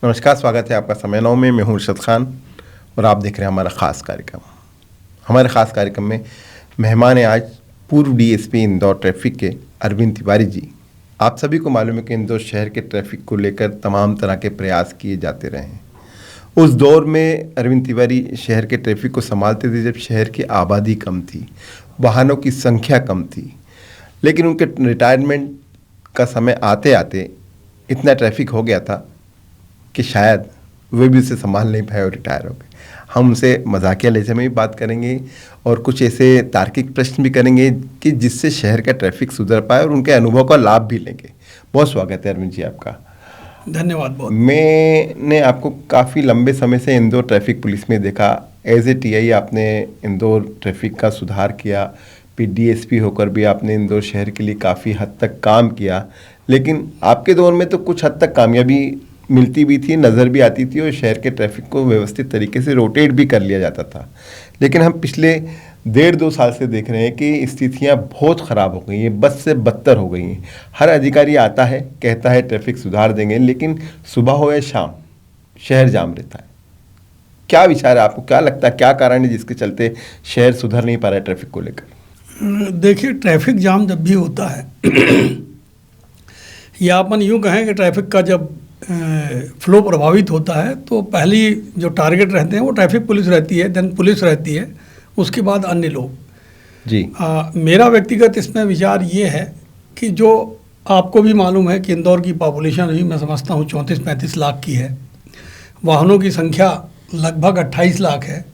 नमस्कार, स्वागत है आपका समय 9 में। मैं हूं अरशद खान और आप देख रहे हैं हमारा ख़ास कार्यक्रम। हमारे ख़ास कार्यक्रम में मेहमान हैं आज पूर्व डीएसपी इंदौर ट्रैफिक के अरविंद तिवारी जी। आप सभी को मालूम है कि इंदौर शहर के ट्रैफिक को लेकर तमाम तरह के प्रयास किए जाते रहे हैं। उस दौर में अरविंद तिवारी शहर के ट्रैफिक को संभालते थे जब शहर की आबादी कम थी, वाहनों की संख्या कम थी। लेकिन उनके रिटायरमेंट का समय आते आते इतना ट्रैफिक हो गया था कि शायद वे भी उसे संभाल नहीं पाए और रिटायर हो गए। हम उनसे मजाकिया लहजे में भी बात करेंगे और कुछ ऐसे तार्किक प्रश्न भी करेंगे कि जिससे शहर का ट्रैफिक सुधर पाए और उनके अनुभव का लाभ भी लेंगे। बहुत स्वागत है अरविंद जी आपका। धन्यवाद बहुत। मैंने आपको काफ़ी लंबे समय से इंदौर ट्रैफिक पुलिस में देखा। एज ए टीआई आपने इंदौर ट्रैफिक का सुधार किया, फिर डीएसपी होकर भी आपने इंदौर शहर के लिए काफ़ी हद तक काम किया। लेकिन आपके दौर में तो कुछ हद तक कामयाबी मिलती भी थी, नज़र भी आती थी और शहर के ट्रैफिक को व्यवस्थित तरीके से रोटेट भी कर लिया जाता था। लेकिन हम पिछले 1.5-2 साल से देख रहे हैं कि स्थितियां बहुत ख़राब हो गई हैं, बद से बदतर हो गई हैं। हर अधिकारी आता है, कहता है ट्रैफिक सुधार देंगे, लेकिन सुबह हो या शाम शहर जाम रहता है। क्या विचार है आपको? क्या लगता है क्या कारण है जिसके चलते शहर सुधर नहीं पा रहा है ट्रैफिक को लेकर? देखिए, ट्रैफिक जाम जब भी होता है या अपन यूँ कहें कि ट्रैफिक का जब फ्लो प्रभावित होता है तो पहली जो टारगेट रहते हैं वो ट्रैफिक पुलिस रहती है, देन पुलिस रहती है, उसके बाद अन्य लोग जी। मेरा व्यक्तिगत इसमें विचार ये है कि जो आपको भी मालूम है कि इंदौर की पॉपुलेशन अभी मैं समझता हूँ 34-35 लाख की है, वाहनों की संख्या लगभग 28 लाख है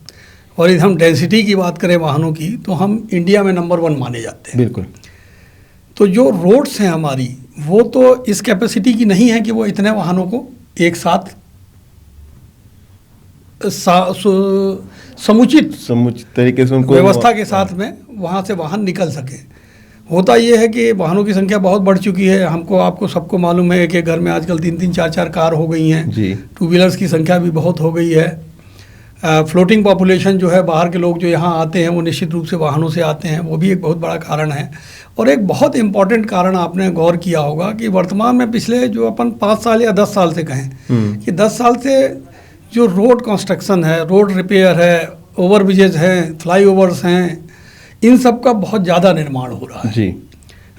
और यदि हम डेंसिटी की बात करें वाहनों की तो हम इंडिया में नंबर 1 माने जाते हैं। बिल्कुल। तो जो रोड्स हैं हमारी वो तो इस कैपेसिटी की नहीं है कि वो इतने वाहनों को एक साथ समुचित तरीके से उनको व्यवस्था के साथ में वहाँ से वाहन निकल सके। होता ये है कि वाहनों की संख्या बहुत बढ़ चुकी है। हमको आपको सबको मालूम है कि घर में आजकल 3-3 4-4 कार हो गई हैं जी। 2 व्हीलर्स की संख्या भी बहुत हो गई है। फ्लोटिंग पॉपुलेशन जो है, बाहर के लोग जो यहाँ आते हैं वो निश्चित रूप से वाहनों से आते हैं, वो भी एक बहुत बड़ा कारण है। और एक बहुत इम्पॉर्टेंट कारण आपने गौर किया होगा कि वर्तमान में पिछले जो अपन 5 साल या 10 साल से कहें कि 10 साल से जो रोड कंस्ट्रक्शन है, रोड रिपेयर है, ओवर ब्रिजेज हैं, फ्लाईओवर्स हैं, इन सब का बहुत ज़्यादा निर्माण हो रहा है जी।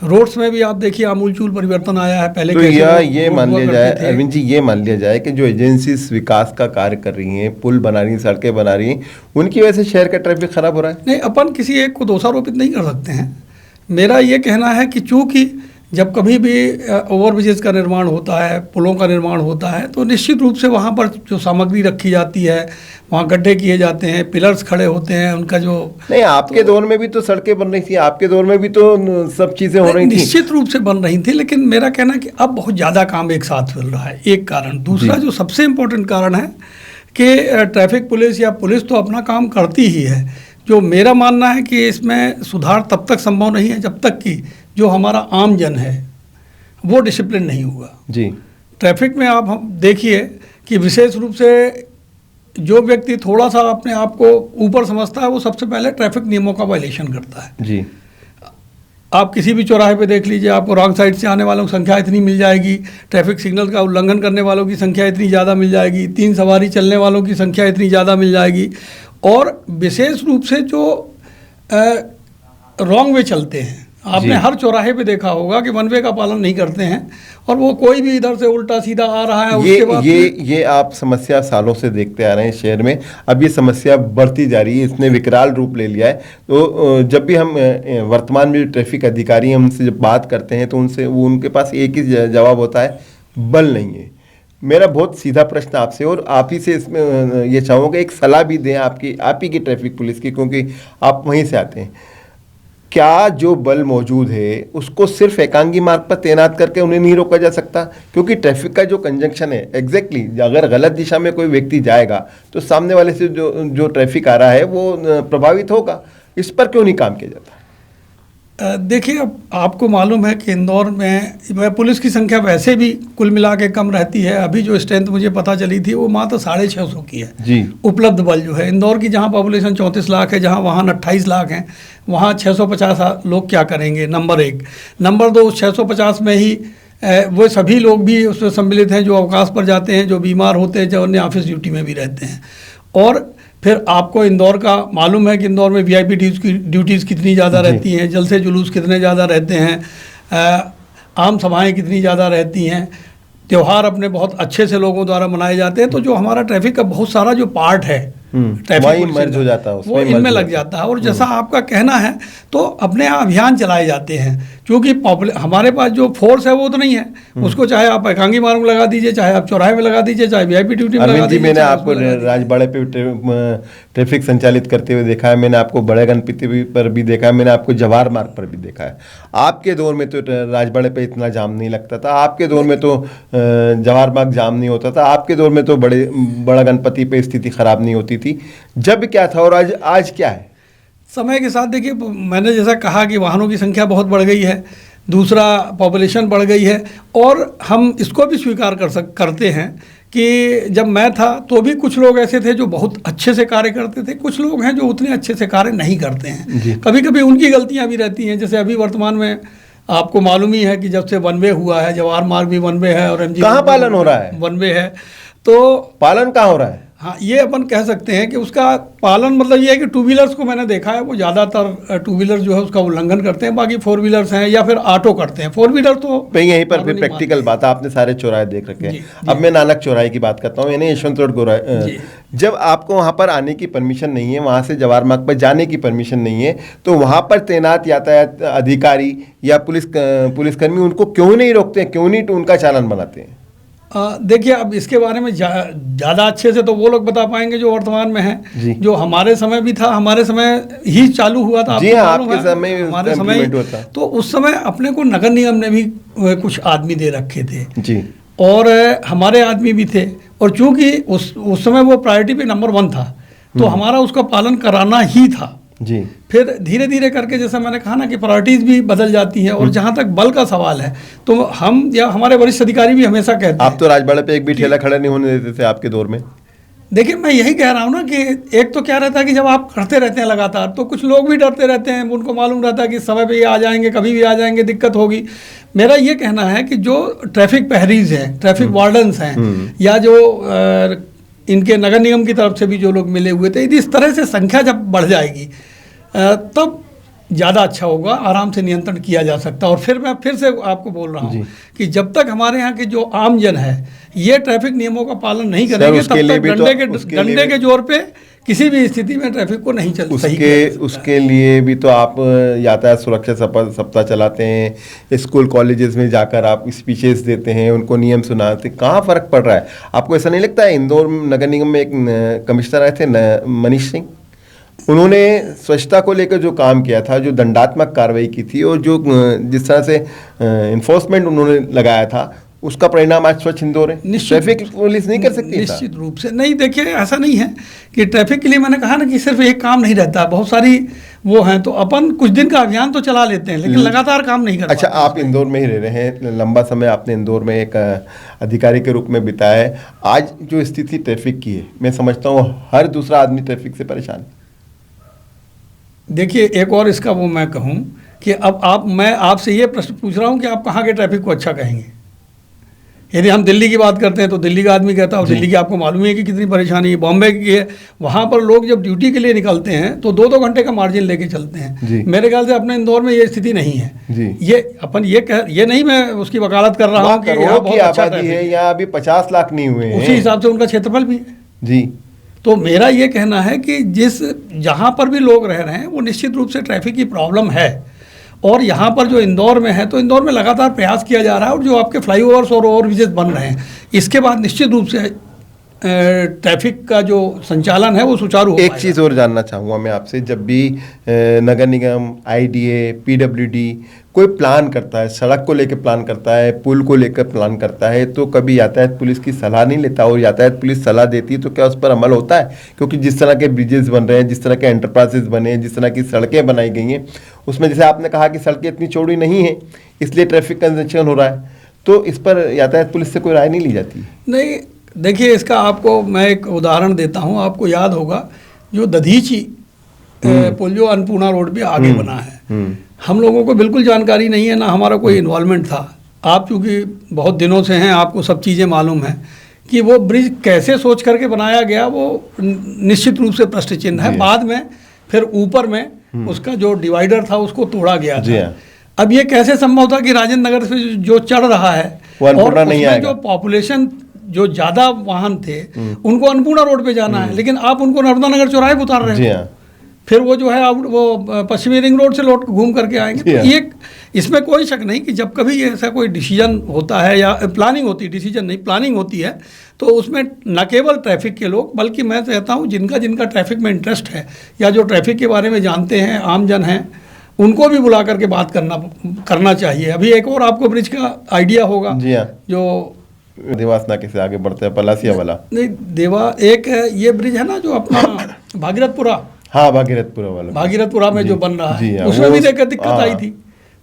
रोड्स में भी आप देखिए आमूलचूल परिवर्तन आया है। पहले तो ये मान लिया जाए अरविंद जी, ये मान लिया जाए कि जो एजेंसीज विकास का कार्य कर रही हैं, पुल बना रही हैं, सड़कें बना रही हैं, उनकी वजह से शहर का ट्रैफिक खराब हो रहा है। नहीं, अपन किसी एक को दोषारोपित नहीं कर सकते हैं। मेरा ये कहना है कि चूँकि जब कभी भी ओवर ब्रिजेज का निर्माण होता है, पुलों का निर्माण होता है, तो निश्चित रूप से वहाँ पर जो सामग्री रखी जाती है, वहाँ गड्ढे किए जाते हैं, पिलर्स खड़े होते हैं, उनका जो नहीं, आपके दौर में भी तो सड़कें बन रही थी, आपके दौर में भी तो सब चीज़ें हो रही थी। निश्चित रूप से बन रही थी, लेकिन मेरा कहना है कि अब बहुत ज़्यादा काम एक साथ चल रहा है, एक कारण। दूसरा जो सबसे इम्पोर्टेंट कारण है कि ट्रैफिक पुलिस या पुलिस तो अपना काम करती ही है। जो मेरा मानना है कि इसमें सुधार तब तक संभव नहीं है जब तक कि जो हमारा आम जन है वो डिसिप्लिन नहीं होगा जी। ट्रैफिक में आप हम देखिए कि विशेष रूप से जो व्यक्ति थोड़ा सा अपने आप को ऊपर समझता है वो सबसे पहले ट्रैफिक नियमों का वायलेशन करता है जी। आप किसी भी चौराहे पे देख लीजिए, आपको रॉन्ग साइड से आने वालों की संख्या इतनी मिल जाएगी, ट्रैफिक सिग्नल का उल्लंघन करने वालों की संख्या इतनी ज़्यादा मिल जाएगी, 3 सवारी चलने वालों की संख्या इतनी ज़्यादा मिल जाएगी। और विशेष रूप से जो रॉन्ग वे चलते हैं, आपने हर चौराहे पे देखा होगा कि वन वे का पालन नहीं करते हैं और वो कोई भी इधर से उल्टा सीधा आ रहा है। उसके बाद ये आप समस्या सालों से देखते आ रहे हैं शहर में। अब ये समस्या बढ़ती जा रही है, इसने विकराल रूप ले लिया है। तो जब भी हम वर्तमान में ट्रैफिक अधिकारी हैं उनसे जब बात करते हैं तो उनके पास एक ही जवाब होता है, बल नहीं है। मेरा बहुत सीधा प्रश्न आपसे और आप ही से इसमें ये चाहूँगा एक सलाह भी दें आप ही की ट्रैफिक पुलिस की, क्योंकि आप वहीं से आते हैं। क्या जो बल मौजूद है उसको सिर्फ एकांगी मार्ग पर तैनात करके उन्हें नहीं रोका जा सकता? क्योंकि ट्रैफिक का जो कंजंक्शन है एग्जैक्टली अगर गलत दिशा में कोई व्यक्ति जाएगा तो सामने वाले से जो ट्रैफिक आ रहा है वो प्रभावित होगा। इस पर क्यों नहीं काम किया जाता? देखिए, अब आपको मालूम है कि इंदौर में पुलिस की संख्या वैसे भी कुल मिला के कम रहती है। अभी जो स्ट्रेंथ मुझे पता चली थी वो मात्र 650 की है जी। उपलब्ध बल जो है इंदौर की, जहां पॉपुलेशन 34 लाख है, जहां वाहन 28 लाख हैं, वहां 650 लोग क्या करेंगे? नंबर 1। नंबर 2, 650 में ही वो सभी लोग भी उसमें सम्मिलित हैं जो अवकाश पर जाते हैं, जो बीमार होते हैं, जो अन्य ऑफिस ड्यूटी में भी रहते हैं। और फिर आपको इंदौर का मालूम है कि इंदौर में वीआईपी ड्यूटीज़ कितनी ज़्यादा रहती हैं, जलसे जुलूस कितने ज़्यादा रहते हैं, आम सभाएं कितनी ज़्यादा रहती हैं, त्यौहार अपने बहुत अच्छे से लोगों द्वारा मनाए जाते हैं। तो जो हमारा ट्रैफिक का बहुत सारा जो पार्ट है वही मर्ज हो जाता है, वो इनमें लग जाता है। और जैसा आपका कहना है तो अपने यहाँ अभियान चलाए जाते हैं, क्योंकि हमारे पास जो फोर्स है वो तो नहीं है, उसको चाहे आप एकांगी मार्ग में लगा दीजिए, चाहे आप चौराहे में लगा दीजिए, चाहे वीआईपी ड्यूटी में लगा दीजिए। मैंने आपको राजबाड़े पे ट्रैफिक संचालित करते हुए देखा है, मैंने आपको बड़े गणपति पर भी देखा है, मैंने आपको जवाहर मार्ग पर भी देखा है। आपके दौर में तो राजबाड़े पे इतना जाम नहीं लगता था, आपके दौर में तो जवाहर मार्ग जाम नहीं होता था, आपके दौर में तो बड़ा गणपति पे स्थिति खराब नहीं होती थी। जब क्या था और आज क्या है? समय के साथ देखिए, मैंने जैसा कहा कि वाहनों की संख्या बहुत बढ़ गई है, दूसरा पॉपुलेशन बढ़ गई है, और हम इसको भी स्वीकार करते हैं कि जब मैं था तो भी कुछ लोग ऐसे थे जो बहुत अच्छे से कार्य करते थे, कुछ लोग हैं जो उतने अच्छे से कार्य नहीं करते हैं। कभी कभी उनकी गलतियां भी रहती हैं। जैसे अभी वर्तमान में आपको मालूम ही है कि जब से वन वे हुआ है, जवाहर मार्ग भी वन वे है और एमजी कहाँ पालन हो रहा है? वन वे है, तो पालन कहाँ हो रहा है? हाँ, ये अपन कह सकते हैं कि उसका पालन मतलब ये है कि टू व्हीलर्स को मैंने देखा है वो ज़्यादातर टू व्हीलर जो है उसका उल्लंघन करते हैं, बाकी फोर व्हीलर्स हैं या फिर ऑटो करते हैं। फोर व्हीलर तो यहीं पर फिर प्रैक्टिकल बात है, आपने सारे चौराहे देख रखे हैं। अब मैं नानक चौराहे की बात करता हूँ, यानी यशवंत रोड चौराहे। जब आपको वहाँ पर आने की परमिशन नहीं है, वहाँ से जवाहर मार्ग पर जाने की परमिशन नहीं है, तो वहाँ पर तैनात यातायात अधिकारी या पुलिसकर्मी उनको क्यों नहीं रोकते हैं, क्यों नहीं उनका चालान बनाते हैं? देखिए, अब इसके बारे में ज़्यादा अच्छे से तो वो लोग बता पाएंगे जो वर्तमान में है। जो हमारे समय भी था, हमारे समय ही चालू हुआ था। जी हाँ, आपके समय हमारे समय तो उस समय अपने को नगर निगम ने भी कुछ आदमी दे रखे थे जी, और हमारे आदमी भी थे, और चूंकि उस समय वो प्रायोरिटी पे नंबर 1 था, तो हमारा उसका पालन कराना ही था जी। फिर धीरे धीरे करके जैसा मैंने कहा ना कि प्रायोरिटीज़ भी बदल जाती हैं। और जहाँ तक बल का सवाल है तो हम या हमारे वरिष्ठ अधिकारी भी हमेशा कहते हैं, आप तो राजबाड़े पे एक भी ठेला खड़ा नहीं होने देते थे आपके दौर में। देखिए, मैं यही कह रहा हूँ ना कि एक तो क्या रहता है कि जब आप करते रहते हैं लगातार, तो कुछ लोग भी डरते रहते हैं, उनको मालूम रहता है कि समय पे ये आ जाएंगे, कभी भी आ जाएंगे, दिक्कत होगी। मेरा ये कहना है कि जो ट्रैफिक पहरीज हैं, ट्रैफिक वार्डन्स हैं, या जो इनके नगर निगम की तरफ से भी जो लोग मिले हुए थे, यदि इस तरह से संख्या जब बढ़ जाएगी तब ज़्यादा अच्छा होगा, आराम से नियंत्रण किया जा सकता है। और फिर मैं फिर से आपको बोल रहा हूँ कि जब तक हमारे यहाँ के जो आम जन है ये ट्रैफिक नियमों का पालन नहीं करेंगे, तब तक डंडे के जोर पे किसी भी स्थिति में ट्रैफिक को नहीं चल उसके लिए भी तो आप यातायात सुरक्षा सप्ताह चलाते हैं, स्कूल कॉलेजेस में जाकर आप स्पीचेस देते हैं, उनको नियम सुनाते हैं। कहाँ फ़र्क पड़ रहा है? आपको ऐसा नहीं लगता है? इंदौर नगर निगम में एक कमिश्नर आए थे मनीष सिंह, उन्होंने स्वच्छता को लेकर जो काम किया था, जो दंडात्मक कार्रवाई की थी और जो जिस तरह से इन्फोर्समेंट उन्होंने लगाया था, उसका परिणाम आज स्वच्छ इंदौर है। ट्रैफिक पुलिस नहीं कर सकती? निश्चित रूप से नहीं। देखिए, ऐसा नहीं है कि ट्रैफिक के लिए मैंने कहा ना कि सिर्फ एक काम नहीं रहता, बहुत सारी वो हैं। तो अपन कुछ दिन का अभियान तो चला लेते हैं, लेकिन लगातार काम नहीं करते। अच्छा, आप इंदौर में ही रह रहे हैं, लंबा समय आपने इंदौर में एक अधिकारी के रूप में बिताया है। आज जो स्थिति ट्रैफिक की है, मैं समझता हूँ हर दूसरा आदमी ट्रैफिक से परेशान है। देखिए, एक और इसका वो मैं कहूँ कि अब मैं आपसे ये प्रश्न पूछ रहा हूँ कि आप कहाँ के ट्रैफिक को अच्छा कहेंगे। यदि हम दिल्ली की बात करते हैं तो दिल्ली का आदमी कहता है, और दिल्ली की आपको मालूम है कि कितनी परेशानी है। बॉम्बे की है, वहाँ पर लोग जब ड्यूटी के लिए निकलते हैं तो 2-2 घंटे का मार्जिन लेके चलते हैं। मेरे ख्याल से अपने इंदौर में ये स्थिति नहीं है। ये अपन ये नहीं मैं उसकी वकालत कर रहा हूँ कि यहाँ बहुत अच्छा है, यहाँ अभी 50 लाख नहीं हुए हैं, उसी हिसाब से उनका क्षेत्रफल भी है जी। तो मेरा ये कहना है कि जहाँ पर भी लोग रह रहे हैं वो निश्चित रूप से ट्रैफिक की प्रॉब्लम है। और यहाँ पर जो इंदौर में है तो इंदौर में लगातार प्रयास किया जा रहा है, और जो आपके फ्लाईओवर्स और ओवरब्रिजेस बन रहे हैं, इसके बाद निश्चित रूप से ट्रैफिक का जो संचालन है वो सुचारू हो। एक चीज़ और जानना चाहूँगा मैं आपसे, जब भी नगर निगम, IDA, PWD कोई प्लान करता है, सड़क को लेकर प्लान करता है, पुल को लेकर प्लान करता है, तो कभी यातायात पुलिस की सलाह नहीं लेता? और यातायात पुलिस सलाह देती है तो क्या उस पर अमल होता है? क्योंकि जिस तरह के ब्रिजेस बन रहे हैं, जिस तरह के एंटरप्राइजेस बने हैं, जिस तरह की सड़कें बनाई गई हैं, उसमें जैसे आपने कहा कि सड़कें इतनी चौड़ी नहीं है, इसलिए ट्रैफिक कंजेशन हो रहा है, तो इस पर यातायात पुलिस से कोई राय नहीं ली जाती? नहीं, देखिए, इसका आपको मैं एक उदाहरण देता हूँ। आपको याद होगा जो दधीची पुल जो अन्नपूर्णा रोड पे आगे बना है, हम लोगों को बिल्कुल जानकारी नहीं है, ना हमारा कोई इन्वॉल्वमेंट था। आप चूँकि बहुत दिनों से हैं, आपको सब चीज़ें मालूम हैं कि वो ब्रिज कैसे सोच करके बनाया गया, वो निश्चित रूप से प्रश्न चिन्ह है। बाद में फिर ऊपर में उसका जो डिवाइडर था उसको तोड़ा गया था। अब ये कैसे संभव था कि राजेंद्र नगर से जो चढ़ रहा है और उसमें जो पॉपुलेशन जो ज़्यादा वाहन थे उनको अन्नपूर्णा रोड पे जाना है, लेकिन आप उनको नर्मदा नगर चौराहे पर उतार रहे हैं। फिर वो जो है वो पश्चिमी रिंग रोड से लौट घूम करके आएंगे। तो ये इसमें कोई शक नहीं कि जब कभी ऐसा कोई डिसीजन होता है या प्लानिंग होती है, डिसीजन नहीं प्लानिंग होती है, तो उसमें न केवल ट्रैफिक के लोग बल्कि मैं कहता हूँ जिनका जिनका ट्रैफिक में इंटरेस्ट है या जो ट्रैफिक के बारे में जानते हैं, आमजन हैं, उनको भी बुला करके बात करना चाहिए। अभी एक और आपको ब्रिज का आइडिया होगा जो देवास नाके से आगे बढ़ते हैं पलासिया वाला, नहीं एक ये ब्रिज है ना जो अपना भागीरथपुरा, हाँ भागीरथपुरा वाला, भागीरथपुरा में जो बन रहा है उसमें भी दिक्कत आई थी।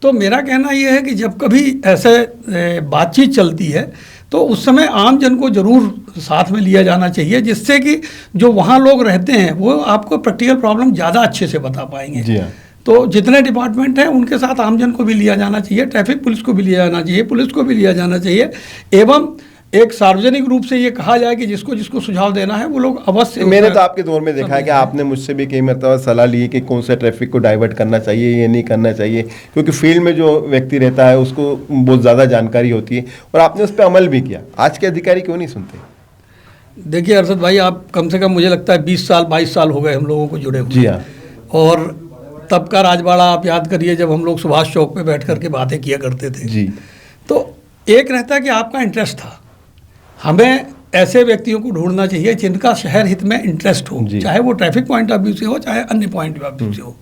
तो मेरा कहना यह है कि जब कभी ऐसे बातचीत चलती है तो उस समय आम जन को जरूर साथ में लिया जाना चाहिए, जिससे कि जो वहाँ लोग रहते हैं वो आपको प्रैक्टिकल प्रॉब्लम ज़्यादा अच्छे से बता पाएंगे। तो जितने डिपार्टमेंट हैं उनके साथ आमजन को भी लिया जाना चाहिए, ट्रैफिक पुलिस को भी लिया जाना चाहिए, पुलिस को भी लिया जाना चाहिए, एवं एक सार्वजनिक रूप से ये कहा जाए कि जिसको जिसको सुझाव देना है वो लोग अवश्य। मैंने तो आपके दौर में देखा है कि आपने मुझसे भी कई मरतबा सलाह ली कि कौन सा ट्रैफिक को डाइवर्ट करना चाहिए, ये नहीं करना चाहिए, क्योंकि फील्ड में जो व्यक्ति रहता है उसको बहुत ज़्यादा जानकारी होती है और आपने उस पर अमल भी किया। आज के अधिकारी क्यों नहीं सुनते? देखिए अरशद भाई, आप कम से कम मुझे लगता है 20 साल 22 साल हो गए हम लोगों को जुड़े हुए। जी हाँ। और तब का राजवाड़ा आप याद करिए जब हम लोग सुभाष चौक पे बैठ करके बातें किया करते थे जी। तो एक रहता कि आपका इंटरेस्ट था, हमें ऐसे व्यक्तियों को ढूंढना चाहिए जिनका शहर हित में इंटरेस्ट हो, चाहे वो ट्रैफिक पॉइंट ऑफ व्यू से हो चाहे अन्य पॉइंट ऑफ व्यू से हो।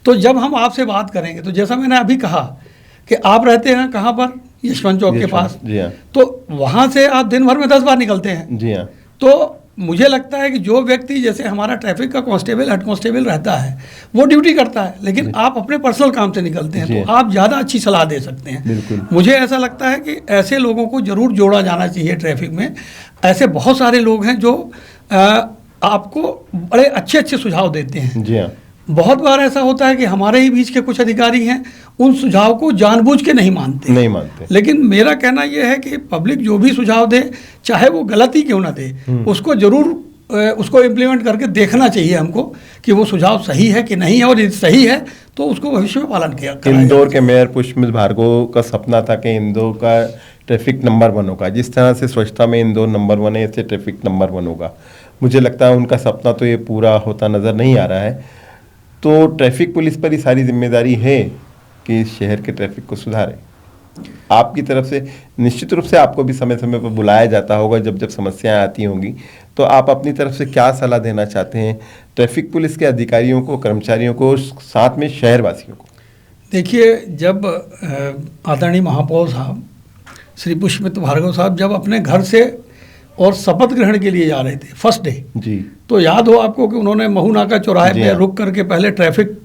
तो जब हम आपसे बात करेंगे तो जैसा मैंने अभी कहा कि आप रहते हैं कहाँ पर, यशवंत चौक के पास, तो वहाँ से आप दिन भर में 10 बार निकलते हैं। जी हाँ। तो मुझे लगता है कि जो व्यक्ति जैसे हमारा ट्रैफिक का कांस्टेबल हेड कांस्टेबल रहता है वो ड्यूटी करता है, लेकिन आप अपने पर्सनल काम से निकलते हैं तो आप ज़्यादा अच्छी सलाह दे सकते हैं। मुझे ऐसा लगता है कि ऐसे लोगों को जरूर जोड़ा जाना चाहिए ट्रैफिक में। ऐसे बहुत सारे लोग हैं जो आपको बड़े अच्छे अच्छे सुझाव देते हैं। जी हाँ। बहुत बार ऐसा होता है कि हमारे ही बीच के कुछ अधिकारी हैं उन सुझाव को जानबूझ के नहीं मानते। लेकिन मेरा कहना यह है कि पब्लिक जो भी सुझाव दे, चाहे वो गलती क्यों ना दे, उसको जरूर उसको इम्प्लीमेंट करके देखना चाहिए हमको कि वो सुझाव सही है कि नहीं है, और यदि सही है तो उसको भविष्य में पालन किया। इंदौर के मेयर पुष्पमित्र भार्गव का सपना था कि इंदौर का ट्रैफिक नंबर 1 होगा। जिस तरह से स्वच्छता में इंदौर नंबर 1 है, ऐसे ट्रैफिक नंबर 1 होगा। मुझे लगता है उनका सपना तो ये पूरा होता नज़र नहीं आ रहा है। तो ट्रैफिक पुलिस पर ही सारी जिम्मेदारी है कि शहर के ट्रैफिक को सुधारे। आपकी तरफ से निश्चित रूप से आपको भी समय समय पर बुलाया जाता होगा जब जब समस्याएं आती होंगी, तो आप अपनी तरफ से क्या सलाह देना चाहते हैं ट्रैफिक पुलिस के अधिकारियों को, कर्मचारियों को, साथ में शहरवासियों को? देखिए, जब आदरणीय महापौर साहब श्री पुष्पमित्र भार्गव साहब जब अपने घर से और शपथ ग्रहण के लिए जा रहे थे फर्स्ट डे जी, तो याद हो आपको कि उन्होंने महू नाका चौराहे पे रुक करके पहले ट्रैफिक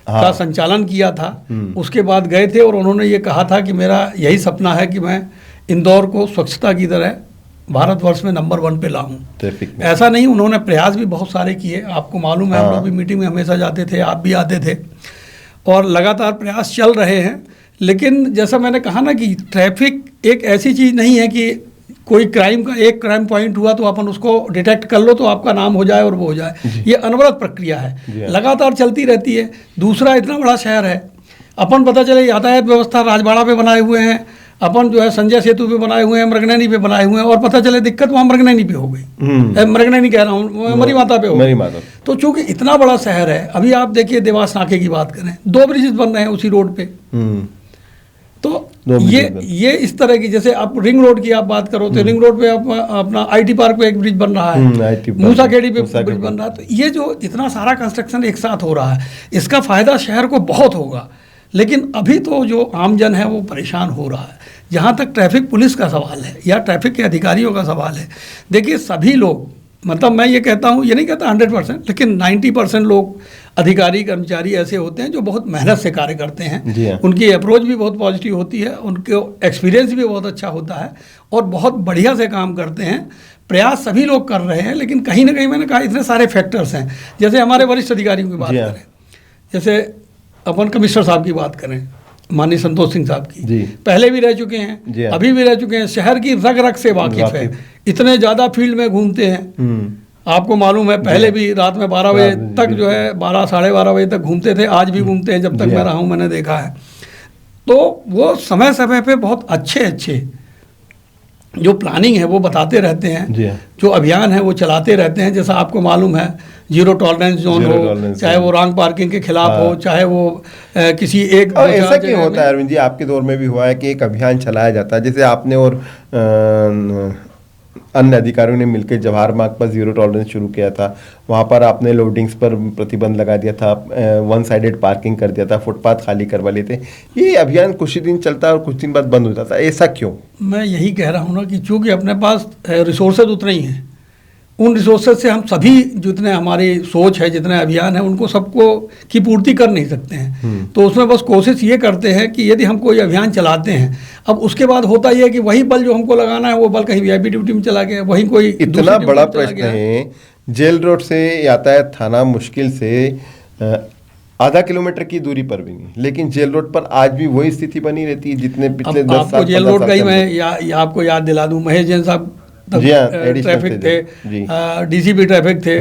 का संचालन किया था। उसके बाद गए थे और उन्होंने ये कहा था कि मेरा यही सपना है कि मैं इंदौर को स्वच्छता की तरह भारतवर्ष में नंबर 1 पे लाऊं। ऐसा नहीं, उन्होंने प्रयास भी बहुत सारे किए। आपको मालूम है हम लोग भी मीटिंग में हमेशा जाते थे, आप भी आते थे, और लगातार प्रयास चल रहे हैं। लेकिन जैसा मैंने कहा ना कि ट्रैफिक एक ऐसी चीज़ नहीं है कि कोई एक क्राइम पॉइंट हुआ तो अपन उसको डिटेक्ट कर लो तो आपका नाम हो जाए और वो हो जाए। ये अनवरत प्रक्रिया है, लगातार चलती रहती है। दूसरा, इतना बड़ा शहर है, अपन पता चले यातायात व्यवस्था राजवाड़ा पे बनाए हुए हैं, अपन जो है संजय सेतु पे बनाए हुए हैं, मृगनैनी पे बनाए हुए हैं, और पता चले दिक्कत वहाँ मृगनैनी पे हो गई, मृगनैनी कह रहा हूँ, मरी माता पे हो गई। तो चूंकि इतना बड़ा शहर है, अभी आप देखिए देवास नाके की बात करें, 2 ब्रिजेस बन रहे हैं उसी रोड पे। तो ये इस तरह की, जैसे आप रिंग रोड की आप बात करो तो रिंग रोड पे अपना आईटी पार्क पे एक ब्रिज बन रहा है, मूसाखेड़ी पे ब्रिज बन रहा है। तो ये जो इतना सारा कंस्ट्रक्शन एक साथ हो रहा है, इसका फायदा शहर को बहुत होगा। लेकिन अभी तो जो आमजन है वो परेशान हो रहा है। जहाँ तक ट्रैफिक पुलिस का सवाल है या ट्रैफिक के अधिकारियों का सवाल है, देखिए सभी लोग, मतलब मैं ये कहता हूँ, ये नहीं कहता 100%, लेकिन 90% लोग अधिकारी कर्मचारी ऐसे होते हैं जो बहुत मेहनत से कार्य करते हैं। उनकी अप्रोच भी बहुत पॉजिटिव होती है, उनके एक्सपीरियंस भी बहुत अच्छा होता है और बहुत बढ़िया से काम करते हैं। प्रयास सभी लोग कर रहे हैं, लेकिन कहीं ना कहीं मैंने कहा इतने सारे फैक्टर्स हैं। जैसे हमारे वरिष्ठ अधिकारियों की बात करें, जैसे अपन कमिश्नर साहब की बात करें, माननीय संतोष सिंह साहब की, जी। पहले भी रह चुके हैं, जी हाँ। अभी भी रह चुके हैं, शहर की रग रग से वाकिफ है, इतने ज़्यादा फील्ड में घूमते हैं। आपको मालूम है पहले भी रात में 12 बजे तक जो है 12 साढ़े 12 बजे तक घूमते थे, आज भी घूमते हैं, जब तक मैं रहा हूँ मैंने देखा है। तो वो समय समय पे बहुत अच्छे जो प्लानिंग है वो बताते रहते हैं, जो अभियान है वो चलाते रहते हैं। जैसा आपको मालूम है जीरो टॉलरेंस जोन हो, चाहे वो रॉन्ग पार्किंग के खिलाफ हो, चाहे वो किसी एक ऐसा क्यों होता है अरविंद जी, आपके दौर में भी हुआ है कि एक अभियान चलाया जाता है, जैसे आपने और अन्य अधिकारियों ने मिलकर जवाहर मार्ग पर जीरो टॉलरेंस शुरू किया था, वहाँ पर आपने लोडिंग्स पर प्रतिबंध लगा दिया था, वन साइडेड पार्किंग कर दिया था, फुटपाथ खाली करवा लेते। ये अभियान कुछ ही दिन चलता है और कुछ दिन बाद बंद हो जाता है, ऐसा क्यों? मैं यही कह रहा हूँ ना कि चूँकि अपने पास रिसोर्सेज उतने ही हैं, उन रिसोर्सेज से हम सभी जितने हमारी सोच है, जितने अभियान है, उनको सबको की पूर्ति कर नहीं सकते हैं। तो उसमें बस कोशिश ये करते हैं कि यदि हम कोई अभियान चलाते हैं, अब उसके बाद होता यह है कि वही बल जो हमको लगाना है वो बल कहीं वीआईपी ड्यूटी में चला गया, वहीं कोई इतना बड़ा प्रश्न है। जेल रोड से यातायात थाना मुश्किल से आधा किलोमीटर की दूरी पर भी नहीं, लेकिन जेल रोड पर आज भी वही स्थिति बनी रहती है जितने पिछले 10 साल। जेल रोड का ही मैं आपको याद दिला दूं, महेश जैन साहब ट्रैफिक थे, डीसीपी ट्रैफिक थे,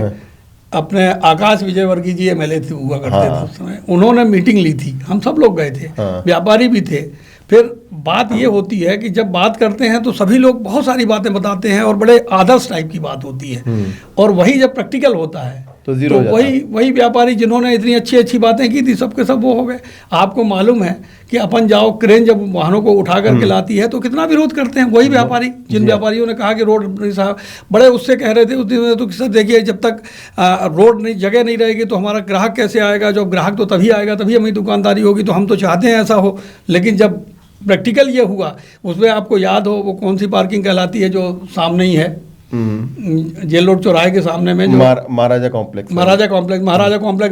अपने आकाश विजयवर्गीय जी एमएलए थे हुआ करते थे उस समय, उन्होंने मीटिंग ली थी, हम सब लोग गए थे, व्यापारी भी थे। फिर बात ये होती है कि जब बात करते हैं तो सभी लोग बहुत सारी बातें बताते हैं और बड़े आदर्श टाइप की बात होती है, और वही जब प्रैक्टिकल होता है तो वही व्यापारी जिन्होंने इतनी अच्छी बातें की थी सबके सब वो हो गए। आपको मालूम है कि अपन जाओ, क्रेन जब वाहनों को उठा करके लाती है तो कितना विरोध करते हैं वही व्यापारी, जिन व्यापारियों ने कहा कि रोड साहब बड़े उससे कह रहे थे उस दिन तो सर देखिए जब तक रोड नहीं, जगह नहीं रहेगी तो हमारा ग्राहक कैसे आएगा, जब ग्राहक तो तभी आएगा, तभी हमारी दुकानदारी होगी, तो हम तो चाहते हैं ऐसा हो। लेकिन जब प्रैक्टिकल ये हुआ, उसमें आपको याद हो वो कौन सी पार्किंग कहलाती है जो सामने ही है जेल रोड चौराहे के सामने में, जो महाराजा कॉम्प्लेक्स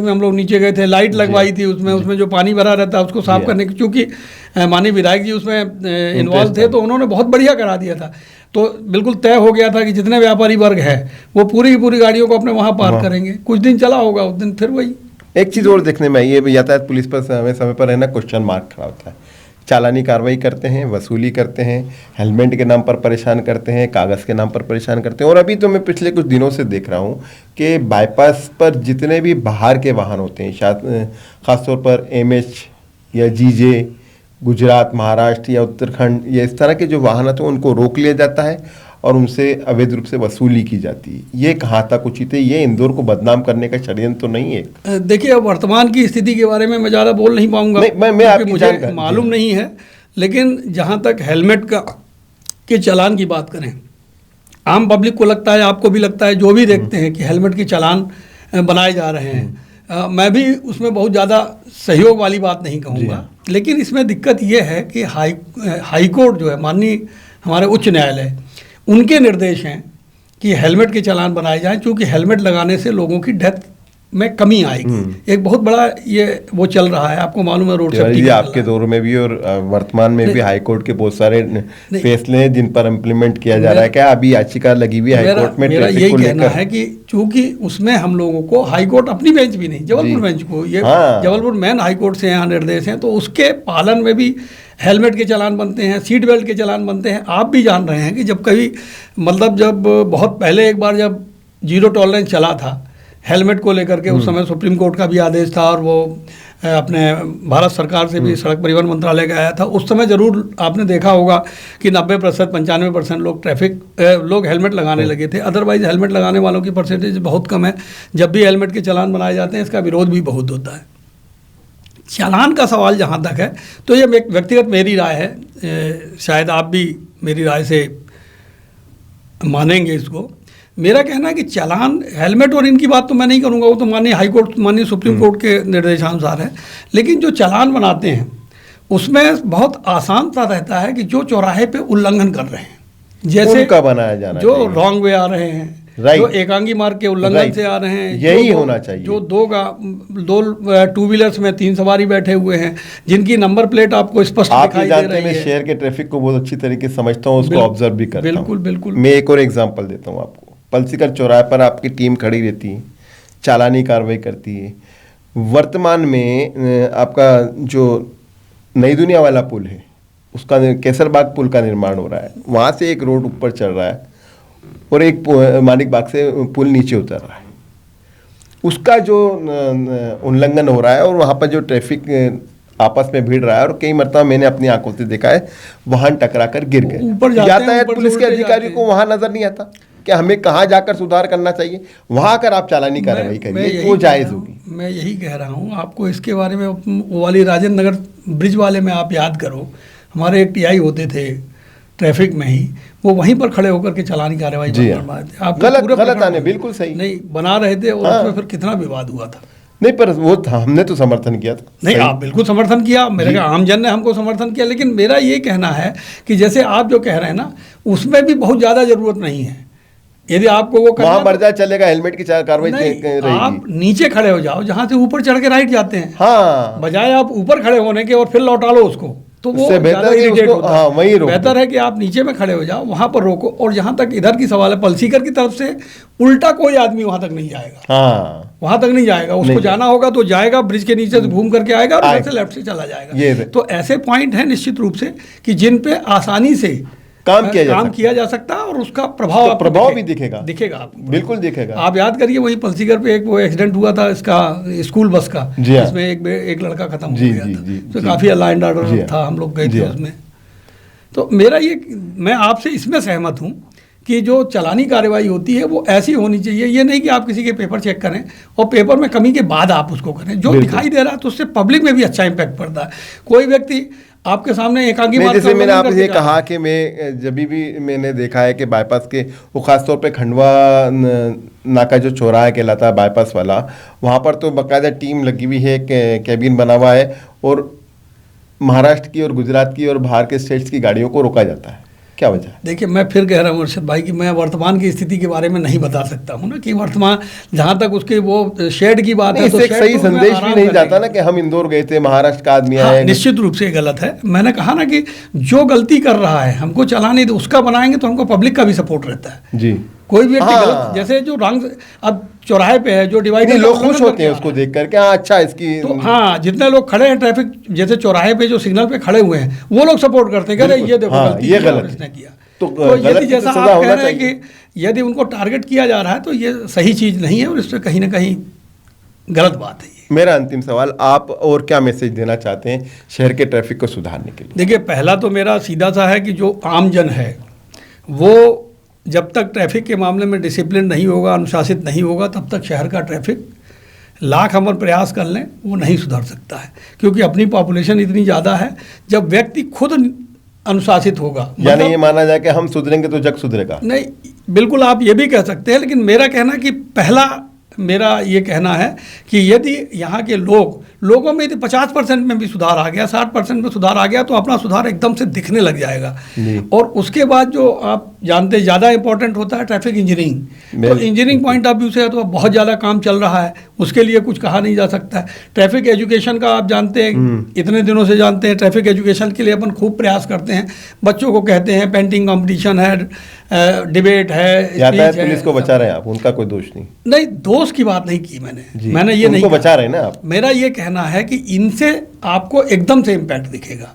में हम लोग नीचे गए थे, लाइट लगवाई थी उसमें जो पानी भरा रहता है उसको साफ करने की, क्योंकि माननीय विधायक जी उसमें इन्वॉल्व थे तो उन्होंने बहुत बढ़िया करा दिया था। तो बिल्कुल तय हो गया था कि जितने व्यापारी वर्ग है वो पूरी की पूरी गाड़ियों को अपने वहाँ पार्क करेंगे। कुछ दिन चला होगा, उस दिन फिर वही। एक चीज़ और देखने में ये यातायात पुलिस पर समय पर रहना क्वेश्चन मार्क खड़ा होता है, चालानी कार्रवाई करते हैं, वसूली करते हैं, हेलमेट के नाम पर परेशान करते हैं, कागज़ के नाम पर परेशान करते हैं। और अभी तो मैं पिछले कुछ दिनों से देख रहा हूँ कि बाईपास पर जितने भी बाहर के वाहन होते हैं, ख़ासतौर पर एमएच या जीजे, गुजरात, महाराष्ट्र या उत्तराखंड या इस तरह के जो वाहन होते हैं उनको रोक लिया जाता है और उनसे अवैध रूप से वसूली की जाती है। ये कहाँ तक उचित है? ये इंदौर को बदनाम करने का षड्यंत्र तो नहीं है? देखिए, अब वर्तमान की स्थिति के बारे में मैं ज़्यादा बोल नहीं पाऊंगा, मुझे मालूम नहीं है। लेकिन जहाँ तक हेलमेट के चालान की बात करें, आम पब्लिक को लगता है, आपको भी लगता है, जो भी देखते हैं कि हेलमेट के चालान बनाए जा रहे हैं। मैं भी उसमें बहुत ज़्यादा सहयोग वाली बात नहीं कहूँगा, लेकिन इसमें दिक्कत ये है कि हाई कोर्ट जो है, माननीय हमारे उच्च न्यायालय, उनके निर्देश हैं कि हेलमेट के चालान बनाए जाएं, क्योंकि हेलमेट लगाने से लोगों की डेथ में कमी आएगी। एक बहुत बड़ा ये वो चल रहा है, आपको मालूम है रोड सेफ्टी आपके दौर में भी और वर्तमान में भी हाई कोर्ट के बहुत सारे फैसले हैं जिन पर इम्प्लीमेंट किया जा रहा है। क्या अभी याचिका लगी हुई हाई कोर्ट में? मेरा यही कहना है कि चूंकि उसमें हम लोगों को हाई कोर्ट अपनी बेंच भी नहीं, जबलपुर बेंच को, ये जबलपुर मेन हाई कोर्ट से यहाँ निर्देश हैं, तो उसके पालन में भी हेलमेट के चालान बनते हैं, सीट बेल्ट के चालान बनते हैं। आप भी जान रहे हैं कि जब कभी मतलब जब बहुत पहले एक बार जब जीरो टॉलरेंस चला था हेलमेट को लेकर के, उस समय सुप्रीम कोर्ट का भी आदेश था और वो अपने भारत सरकार से भी सड़क परिवहन मंत्रालय का आया था। उस समय ज़रूर आपने देखा होगा कि 90% 95% लोग हेलमेट लगाने लगे थे। अदरवाइज हेलमेट लगाने वालों की परसेंटेज बहुत कम है। जब भी हेलमेट के चालान बनाए जाते हैं इसका विरोध भी बहुत होता है। चालान का सवाल जहाँ तक है तो ये व्यक्तिगत मेरी राय है, शायद आप भी मेरी राय से मानेंगे इसको। मेरा कहना है कि चालान, हेलमेट और इनकी बात तो मैं नहीं करूँगा, वो तो माननीय हाई कोर्ट, माननीय सुप्रीम कोर्ट के निर्देशानुसार है। लेकिन जो चालान बनाते हैं उसमें बहुत आसान सा रहता है कि जो चौराहे पे उल्लंघन कर रहे हैं, जैसे उनका बनाया जाना जो रॉन्ग वे आ रहे हैं, जो एकांगी मार्ग के उल्लंघन से आ रहे हैं, यही होना चाहिए। जो दो टू व्हीलर्स में 3 सवारी बैठे हुए हैं, जिनकी नंबर प्लेट आपको स्पष्ट दिखाई दे रही है। मैं शहर के ट्रैफिक को बहुत अच्छी तरीके से समझता हूँ, उसको ऑब्जर्व भी करता हूँ। बिल्कुल। मैं एक और एग्जांपल देता हूँ आपको। पलसीकर चौराहे पर आपकी टीम खड़ी रहती है, चालानी कार्रवाई करती है। वर्तमान में आपका जो नई दुनिया वाला पुल है, उसका केसरबाग पुल का निर्माण हो रहा है, वहाँ से एक रोड ऊपर चढ़ रहा है और एक मानिक बाग से पुल नीचे उतर रहा है। उसका जो उल्लंघन हो रहा है और वहाँ पर जो ट्रैफिक आपस में भिड़ रहा है और कई मरतबा मैंने अपनी आंखों से देखा है वाहन टकरा कर गिर गए। यातायात पुलिस के अधिकारी को वहाँ नजर नहीं आता कि हमें कहाँ जाकर सुधार करना चाहिए, वहाँ आकर आप चालानी कार्रवाई करिए, वो जायज़ होगी। मैं यही कह रहा हूँ आपको इसके बारे में। वो वाली राजेंद्र नगर ब्रिज वाले में आप याद करो, हमारे एक टीआई होते थे ट्रैफिक में ही, वो वहीं पर खड़े होकर के चालानी कार्रवाई बनवा थे। आप गलत आने बिल्कुल सही नहीं बना रहे थे और उसमें फिर कितना विवाद हुआ था। नहीं, पर वो हमने तो समर्थन किया था। नहीं, आप बिल्कुल समर्थन किया, मेरे का आमजन ने हमको समर्थन किया। लेकिन मेरा ये कहना है कि जैसे आप जो कह रहे हैं ना, उसमें भी बहुत ज़्यादा ज़रूरत नहीं है। यदि आपको वो वहाँ मर्जा चलेगा, हेलमेट की कार्रवाई रहेगी। आप नीचे खड़े हो जाओ, जहाँ से ऊपर चढ़ के राइट जाते हैं, हाँ, बजाय आप ऊपर खड़े होने के और फिर लौटा लो उसको, तो वो बेहतर है वहीं रोको। बेहतर है कि आप नीचे में खड़े हो जाओ, वहाँ पर रोको। और जहाँ तक इधर की सवाल है, पलसीकर की तरफ से उल्टा कोई आदमी वहाँ तक नहीं जाएगा। हाँ, वहाँ तक नहीं जाएगा, उसको जाना होगा तो जाएगा, ब्रिज के नीचे से घूम करके आएगा और इधर से लेफ्ट से चला जाएगा। तो ऐसे पॉइंट हैं निश्चित रूप से कि जिन पे आसानी से काम किया जा सकता है और उसका प्रभाव भी दिखेगा आपको, बिल्कुल दिखेगा। आप याद करिए वही पलसीगर पे एक वो एक्सीडेंट हुआ था इसका, स्कूल बस का, जिसमें एक लड़का खत्म हो गया था। तो काफी लॉ एंड ऑर्डर था, हम लोग गए थे उसमें। तो मेरा मैं आपसे इसमें सहमत हूँ कि जो चलानी कार्रवाई होती है वो ऐसी होनी चाहिए। ये नहीं कि आप किसी के पेपर चेक करें और पेपर में कमी के बाद आप उसको करें। जो दिखाई दे रहा है तो उससे पब्लिक में भी अच्छा इम्पैक्ट पड़ता है। कोई व्यक्ति आपके सामने एकांगी बात, जैसे मैंने आपसे ये कहा कि मैं जब भी मैंने देखा है कि बाईपास के, वो खासतौर पे खंडवा नाका जो चौराहा कहलाता है बाईपास वाला, वहाँ पर तो बाकायदा टीम लगी हुई है, कैबिन बना हुआ है और महाराष्ट्र की और गुजरात की और बाहर के स्टेट्स की गाड़ियों को रोका जाता है। क्या वजह है? देखिए, मैं फिर कह रहा हूँ अर्शद भाई कि मैं वर्तमान की स्थिति के बारे में नहीं बता सकता हूँ ना, कि वर्तमान जहाँ तक उसके वो शेड की बात है तो एक सही संदेश भी नहीं जाता ना कि हम इंदौर गए थे, महाराष्ट्र का आदमी आया। निश्चित रूप से गलत है। मैंने कहा ना कि जो गलती कर रहा है हमको चलाने दो, उसका बनाएंगे तो हमको पब्लिक का भी सपोर्ट रहता है जी। कोई भी व्यक्ति गलत, जैसे जो रंग अब चौराहे पे है जो डिवाइडर, लोग खुश होते हैं उसको देख करके, अच्छा इसकी तो हाँ, जितने लोग खड़े हैं ट्रैफिक जैसे चौराहे पे जो सिग्नल पे खड़े हुए हैं वो लोग सपोर्ट करते हैं, ये देखो ये गलत इसने किया। तो यदि जैसा आप कह रहे हैं कि यदि उनको टारगेट किया जा रहा है तो ये सही चीज़ नहीं है और इस पर कहीं ना कहीं गलत बात है। मेरा अंतिम सवाल, आप और क्या मैसेज देना चाहते हैं शहर के ट्रैफिक को सुधारने के लिए? देखिए, पहला तो मेरा सीधा सा है कि जो आमजन है वो जब तक ट्रैफिक के मामले में डिसिप्लिन नहीं होगा, अनुशासित नहीं होगा, तब तक शहर का ट्रैफिक लाख हम प्रयास कर लें वो नहीं सुधर सकता है। क्योंकि अपनी पॉपुलेशन इतनी ज़्यादा है, जब व्यक्ति खुद अनुशासित होगा, यानी ये माना जाए कि हम सुधरेंगे तो जग सुधरेगा? नहीं, बिल्कुल आप ये भी कह सकते हैं, लेकिन मेरा कहना कि पहला मेरा ये कहना है कि यदि यहाँ के लोगों में यदि 50% में भी सुधार आ गया, 60% में सुधार आ गया, तो अपना सुधार एकदम से दिखने लग जाएगा। और उसके बाद जो आप जानते हैं ज़्यादा इंपॉर्टेंट होता है ट्रैफिक इंजीनियरिंग। तो इंजीनियरिंग पॉइंट ऑफ व्यू से तो बहुत ज़्यादा काम चल रहा है, उसके लिए कुछ कहा नहीं जा सकता है। ट्रैफिक एजुकेशन का आप जानते हैं, इतने दिनों से जानते हैं, ट्रैफिक एजुकेशन के लिए अपन खूब प्रयास करते हैं। बच्चों को कहते हैं पेंटिंग कॉम्पिटिशन है, डिबेट है, यातायात पुलिस को बचा रहे हैं आप, उनका कोई दोष नहीं। दोष की बात नहीं की मैंने ये नहीं बचा रहे हैं ना आप। मेरा ये कहना है कि इनसे आपको एकदम से इम्पैक्ट दिखेगा।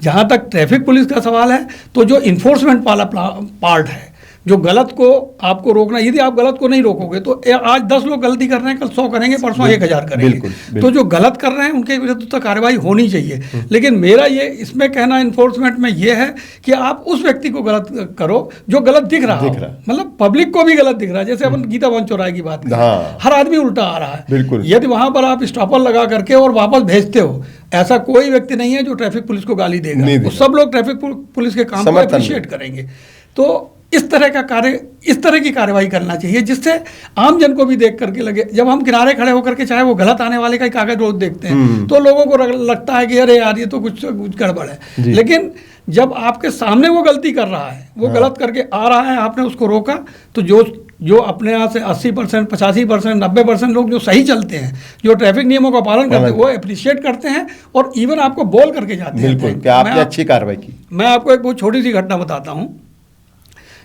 जहाँ तक ट्रैफिक पुलिस का सवाल है तो जो इन्फोर्समेंट वाला पार्ट है, जो गलत को आपको रोकना, यदि आप गलत को नहीं रोकोगे तो आज 10 लोग गलती कर रहे हैं, कल 100 करेंगे, परसों 1000 करेंगे। तो जो गलत कर रहे हैं उनके विरुद्ध तो कार्रवाई होनी चाहिए। लेकिन मेरा ये इसमें कहना इन्फोर्समेंट में ये है कि आप उस व्यक्ति को गलत करो जो गलत दिख रहा है, मतलब पब्लिक को भी गलत दिख रहा है। जैसे अपन गीता भवन चौराहे की बात करें, हर आदमी उल्टा आ रहा है, यदि वहां पर आप स्टॉपर लगा करके और वापस भेजते हो, ऐसा कोई व्यक्ति नहीं है जो ट्रैफिक पुलिस को गाली देगा। सब लोग ट्रैफिक पुलिस के काम को अप्रिशिएट करेंगे। तो इस तरह की कार्रवाई करना चाहिए जिससे आम जन को भी देख करके लगे। जब हम किनारे खड़े होकर के चाहे वो गलत आने वाले का ही कागज रोज देखते हैं तो लोगों को लगता है कि अरे यार ये तो कुछ गड़बड़ है। लेकिन जब आपके सामने वो गलती कर रहा है, वो गलत करके आ रहा है, आपने उसको रोका, तो जो अपने यहाँ से 80%, 85%, 90% लोग जो सही चलते हैं, जो ट्रैफिक नियमों का पालन करते हैं, वो अप्रिशिएट करते हैं और इवन आपको बोल करके जाते हैं कि आपने अच्छी कार्रवाई की। मैं आपको एक बहुत छोटी सी घटना बताता हूँ।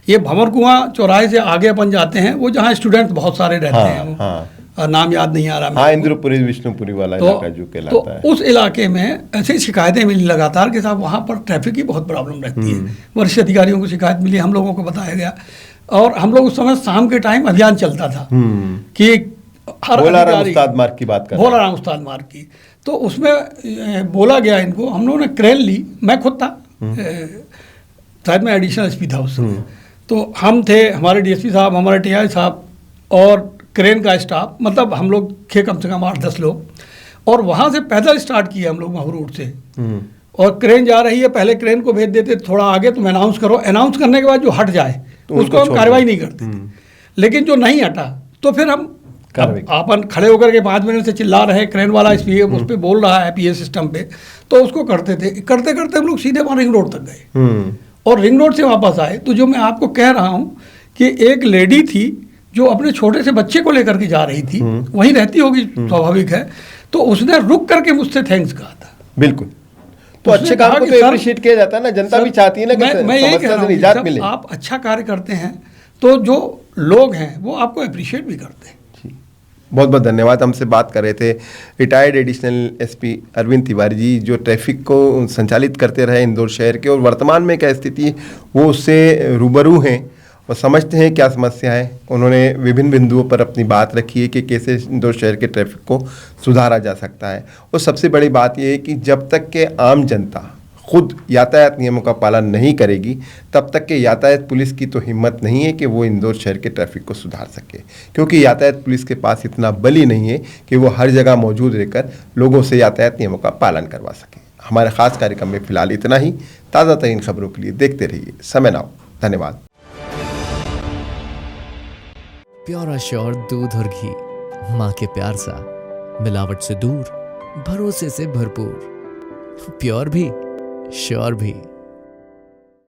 ये भंवर कुआं चौराहे से आगे अपन जाते हैं, वो जहाँ स्टूडेंट्स बहुत सारे रहते हैं, नाम याद नहीं आ रहा हाँ, इंद्रपुरी विष्णुपुरी वाला इलाका जो कहलाता है। तो उस इलाके में ऐसी शिकायतें मिली लगातार कि साहब वहाँ पर ट्रैफिक की बहुत प्रॉब्लम रहती है। वरिष्ठ अधिकारियों को शिकायत मिली, हम लोगों को बताया गया, और हम लोग उस समय शाम के टाइम अभियान चलता था कि हर भोलाराम उस्ताद मार्ग की बात कर रहे हैं। भोलाराम उस्ताद मार्ग की, तो उसमें बोला गया इनको, हम लोगों ने क्रेन ली, मैं खुद था, शायद मैं एडिशनल एसपी था उस समय, तो हम थे, हमारे डीएसपी साहब, हमारे टीआई साहब और क्रेन का स्टाफ, मतलब हम लोग थे कम से कम 8-10 लोग, और वहाँ से पैदल स्टार्ट किया हम लोग महू रोड से, और क्रेन जा रही है, पहले क्रेन को भेज देते थोड़ा आगे, तुम अनाउंस करो, अनाउंस करने के बाद जो हट जाए तो उसको हम कार्रवाई नहीं करते थे। लेकिन जो नहीं हटा तो फिर हम अपन खड़े होकर के 5 मिनट से चिल्ला रहे, क्रेन वाला उस पर बोल रहा है पीए सिस्टम पे, तो उसको करते थे, करते करते हम लोग सीधे वहाँ रिंग रोड तक गए, और रिंग रोड से वापस आए तो जो मैं आपको कह रहा हूँ कि एक लेडी थी जो अपने छोटे से बच्चे को लेकर के जा रही थी, वहीं रहती होगी, स्वाभाविक है, तो उसने रुक करके मुझसे थैंक्स कहा था। बिल्कुल, तो अच्छे काम को तो अप्रिशिएट किया जाता है ना, जनता भी चाहती है ना कि समस्या से निजात मिले। आप अच्छा कार्य करते हैं तो जो लोग हैं वो आपको अप्रिशिएट भी करते हैं। बहुत बहुत धन्यवाद। हमसे बात कर रहे थे retired additional SP Arvind Tiwari ji, जो ट्रैफिक को संचालित करते रहे इंदौर शहर के, और वर्तमान में क्या स्थिति वो उससे रूबरू हैं और समझते हैं क्या समस्या है। उन्होंने विभिन्न बिंदुओं पर अपनी बात रखी है कि कैसे इंदौर शहर के ट्रैफिक को सुधारा जा सकता है, और सबसे बड़ी बात यह है कि जब तक के आम जनता खुद यातायात नियमों का पालन नहीं करेगी, तब तक के यातायात पुलिस की तो हिम्मत नहीं है कि वो इंदौर शहर के ट्रैफिक को सुधार सके, क्योंकि यातायात पुलिस के पास इतना बल ही नहीं है कि वो हर जगह मौजूद रहकर लोगों से यातायात नियमों का पालन करवा सके। हमारे खास कार्यक्रम में फिलहाल इतना ही। ताज़ा तरीन खबरों के लिए देखते रहिए समय नाउ। धन्यवाद। प्योर श्योर दूध और घी, माँ के प्यार सा, मिलावट से दूर, भरोसे से भरपूर, प्योर भी श्योर भी।